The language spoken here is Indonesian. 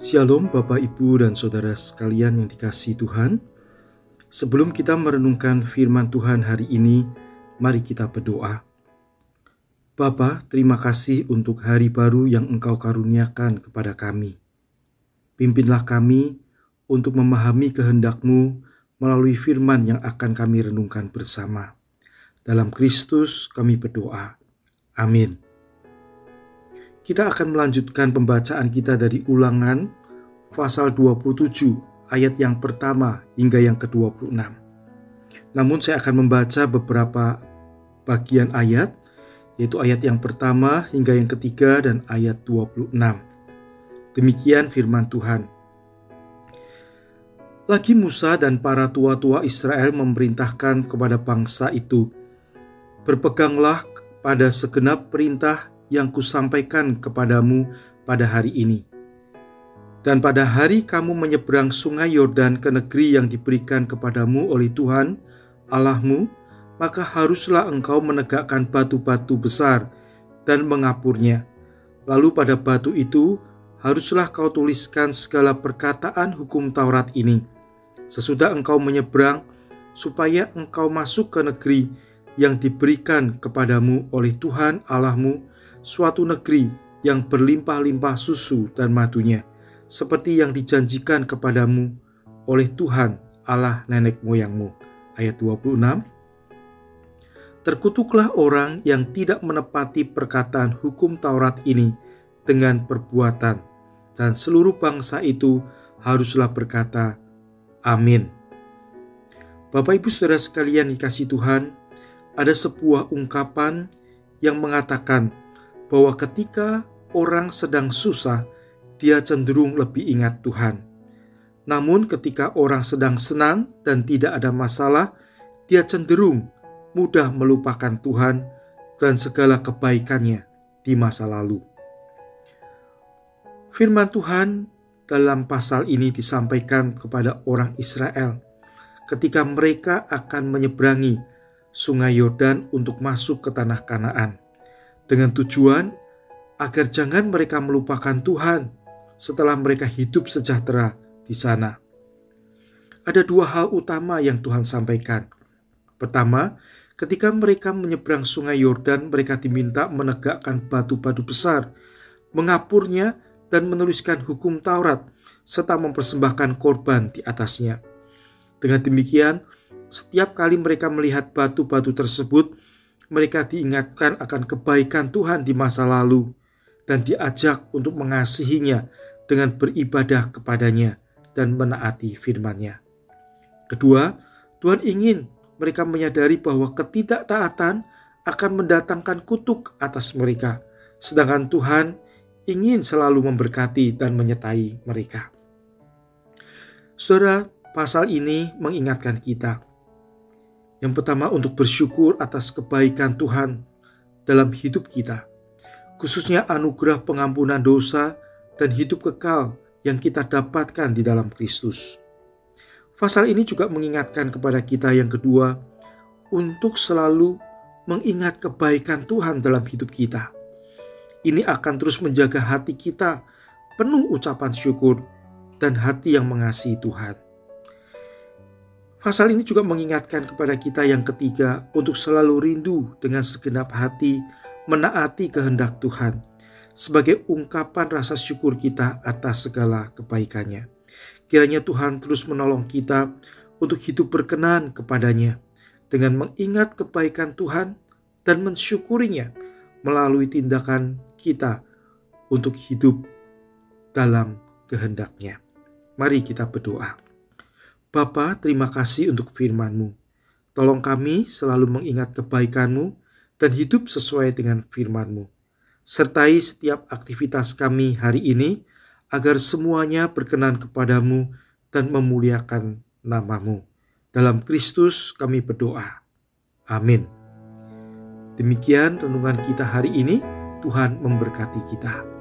Shalom Bapak, Ibu, dan Saudara sekalian yang dikasihi Tuhan. Sebelum kita merenungkan firman Tuhan hari ini, mari kita berdoa. Bapa, terima kasih untuk hari baru yang Engkau karuniakan kepada kami. Pimpinlah kami untuk memahami kehendak-Mu melalui firman yang akan kami renungkan bersama. Dalam Kristus kami berdoa. Amin. Kita akan melanjutkan pembacaan kita dari Ulangan pasal 27 ayat yang pertama hingga yang ke-26. Namun saya akan membaca beberapa bagian ayat, yaitu ayat yang pertama hingga yang ketiga dan ayat 26. Demikian firman Tuhan. Lagi Musa dan para tua-tua Israel memerintahkan kepada bangsa itu, "Berpeganglah pada segenap perintah yang kusampaikan kepadamu pada hari ini. Dan pada hari kamu menyeberang sungai Yordan ke negeri yang diberikan kepadamu oleh Tuhan Allahmu, maka haruslah engkau menegakkan batu-batu besar dan mengapurnya. Lalu pada batu itu haruslah kau tuliskan segala perkataan hukum Taurat ini. Sesudah engkau menyeberang, supaya engkau masuk ke negeri yang diberikan kepadamu oleh Tuhan Allahmu, suatu negeri yang berlimpah-limpah susu dan madunya, seperti yang dijanjikan kepadamu oleh Tuhan Allah nenek moyangmu." Ayat 26. "Terkutuklah orang yang tidak menepati perkataan hukum Taurat ini dengan perbuatan, dan seluruh bangsa itu haruslah berkata, Amin." Bapak, Ibu, Saudara sekalian dikasihi Tuhan, ada sebuah ungkapan yang mengatakan bahwa ketika orang sedang susah, dia cenderung lebih ingat Tuhan. Namun ketika orang sedang senang dan tidak ada masalah, dia cenderung mudah melupakan Tuhan dan segala kebaikannya di masa lalu. Firman Tuhan dalam pasal ini disampaikan kepada orang Israel ketika mereka akan menyeberangi sungai Yordan untuk masuk ke tanah Kanaan, dengan tujuan agar jangan mereka melupakan Tuhan setelah mereka hidup sejahtera di sana. Ada dua hal utama yang Tuhan sampaikan. Pertama, ketika mereka menyeberang sungai Yordan, mereka diminta menegakkan batu-batu besar, mengapurnya dan menuliskan hukum Taurat, serta mempersembahkan korban di atasnya. Dengan demikian, setiap kali mereka melihat batu-batu tersebut, mereka diingatkan akan kebaikan Tuhan di masa lalu dan diajak untuk mengasihinya dengan beribadah kepadanya dan menaati firman-Nya. Kedua, Tuhan ingin mereka menyadari bahwa ketidaktaatan akan mendatangkan kutuk atas mereka, sedangkan Tuhan ingin selalu memberkati dan menyertai mereka. Saudara, pasal ini mengingatkan kita, yang pertama, untuk bersyukur atas kebaikan Tuhan dalam hidup kita, khususnya anugerah pengampunan dosa dan hidup kekal yang kita dapatkan di dalam Kristus. Pasal ini juga mengingatkan kepada kita yang kedua, untuk selalu mengingat kebaikan Tuhan dalam hidup kita. Ini akan terus menjaga hati kita penuh ucapan syukur dan hati yang mengasihi Tuhan. Pasal ini juga mengingatkan kepada kita yang ketiga, untuk selalu rindu dengan segenap hati menaati kehendak Tuhan sebagai ungkapan rasa syukur kita atas segala kebaikannya. Kiranya Tuhan terus menolong kita untuk hidup berkenan kepadanya dengan mengingat kebaikan Tuhan dan mensyukurinya melalui tindakan kita untuk hidup dalam kehendak-Nya. Mari kita berdoa. Bapa, terima kasih untuk firman-Mu. Tolong kami selalu mengingat kebaikan-Mu dan hidup sesuai dengan firman-Mu. Sertai setiap aktivitas kami hari ini, agar semuanya berkenan kepadamu dan memuliakan nama-Mu. Dalam Kristus kami berdoa. Amin. Demikian renungan kita hari ini. Tuhan memberkati kita.